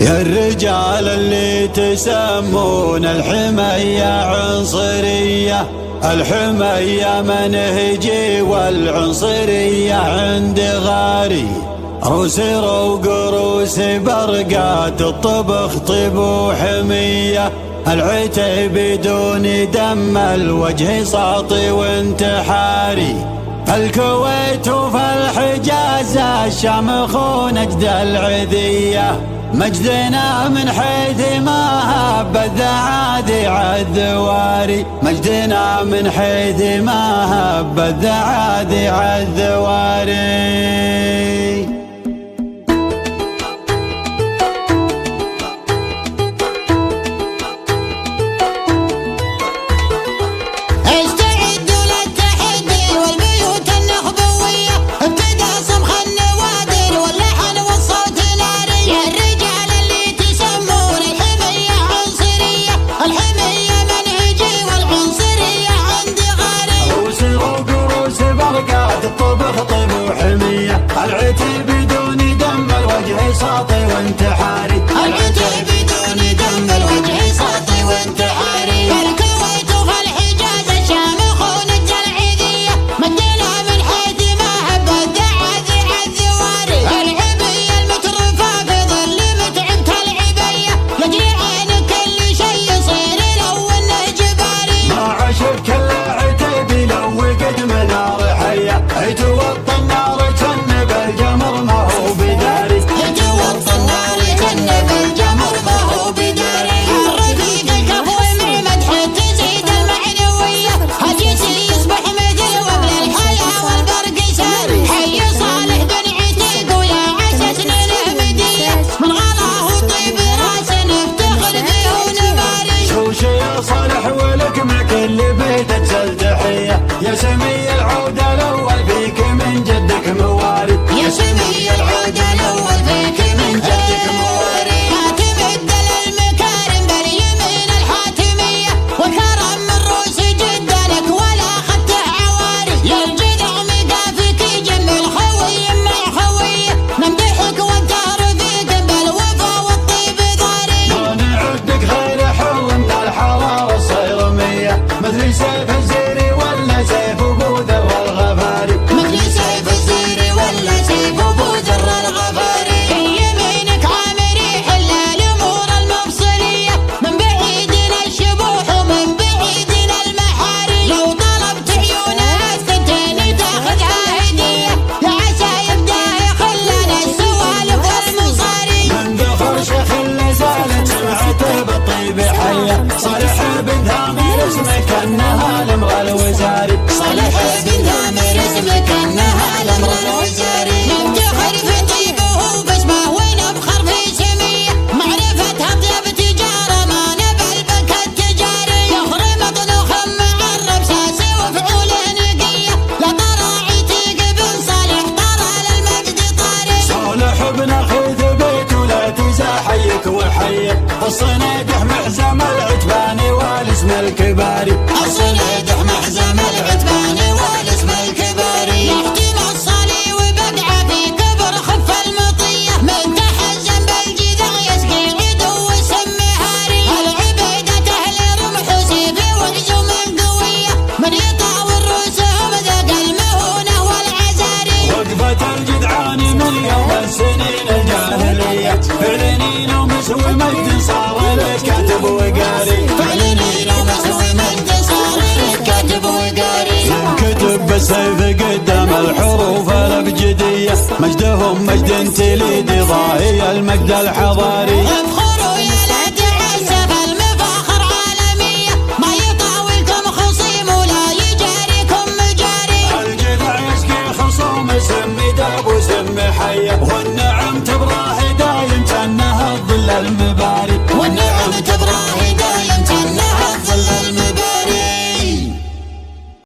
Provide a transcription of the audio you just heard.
يا الرجال اللي تسمون الحمية عنصرية، الحمية منهجي والعنصرية عندي غاري. روس وقروس برقات الطبخ طيب وحمية، العتب بدون دم الوجه ساطي وانتحاري. الكويت وفي الحجاز الشام خو نجد العذية، مجدنا من حيث ما هب الذعادي عالذواري، مجدنا من حيث ما هب الذعادي عالذواري. العتب بدون دم الوجه ساطي وانتحاري، العتب بدون دم الوجه ساطي وانتحاري. الكويت وفي الحجاز الشام خو نجد العذية، مجدنا من حيث ما هب الذعادي عالذواري. العبية المترفة في ظل متعبة العبية، يجري عينك كل شي يصير لو انه جباري. ما عشب كل عتب لو وقد منار حية، يتوطى النار جنب الجمر ما هو بداري، يتوطى النار جنب الجمر ما هو بداري. الرفيق الكفو مع مدحه تزيد المعنوية، الجسر يصبح مثل وبل الحياة والبرق ساري. حي صالح بن عتيق ويا عسسنا الأحمدية، من غلاه وطيب راس نفتخر فيه ونباري. شوشي يا صالح ولك مع كل بيت تجزل تحية، يا سمي العود الأول فيك من جدك موارد، يا سمي العود الأول فيك من جدك موارد. حاتم الدل المكارم باليمين الحاتمية، والكرم من روس جدك ولا خدته عواري. يا الجذع مقافك يجمل خوي مع خوية، نمدحك وانت رفيق بالوفا والطيب ضاري. ما نعدك غير حر من الحرارة الصيرمية، مثل سيف الزيري ولا سيف أبو ذر الغفاري، مثل سيف الزيري ولا سيف أبو ذر الغفاري. يمينك عامري حل الأمور المفصلية، من بعيدنا الشبوح ومن بعيدنا المحاري. لو طلبت عيونها الثنتين تاخذها هدية، لعسى يبدا يخلنا السوالف والمصاري. من دخل شيخ اللي زالت سمعته بالطيب حية، صالح بن ثامر اسمك انها الامر الوزاري، صالح بن ثامر اسمك انها الامر الوزاري. نفتخر في طيبه وبسمه ونفخر في سميه، معرفة اطيب تجاره ما نبى البنك التجاري. يخرم مطلوخ معرب ساسي وفعوله نقيه، لا ترى عتيق بن صالح ترى للمجد طاري. صالح بن اخي ثبيت ولا تزاحيك وحيك، الصنيدح محزم العتباني والاسم الكباري، الصنيدح محزم العتباني والاسم الكباري. يحتم الصلي وبقعه في كبر خف المطيه، من تحزم بالجذع يسقي عدو السمهاري. العبيدة اهل رمح وسيف وعزم قويه، من يطاول رؤوسهم ذاق المهونه والعزاري. وقفة الجدعان من يوم السنين الجاهلية، فعلنين ومسوي مجد صار الكاتب وقاري، فعلنين ومسوي مجد صار الكاتب وقاري. كتب بالسيف قدام الحروف الابجدية، مجدهم مجد تليد ضاهي المجد الحضاري. افخروا يا لا تعسف المفاخر عالمية، ما يطاولكم خصيم ولا يجاريكم مجاري. الجذع يسقي خصوم سمي داب وسمي حية، والنعم تبراه دايم كأنها الظل المباري.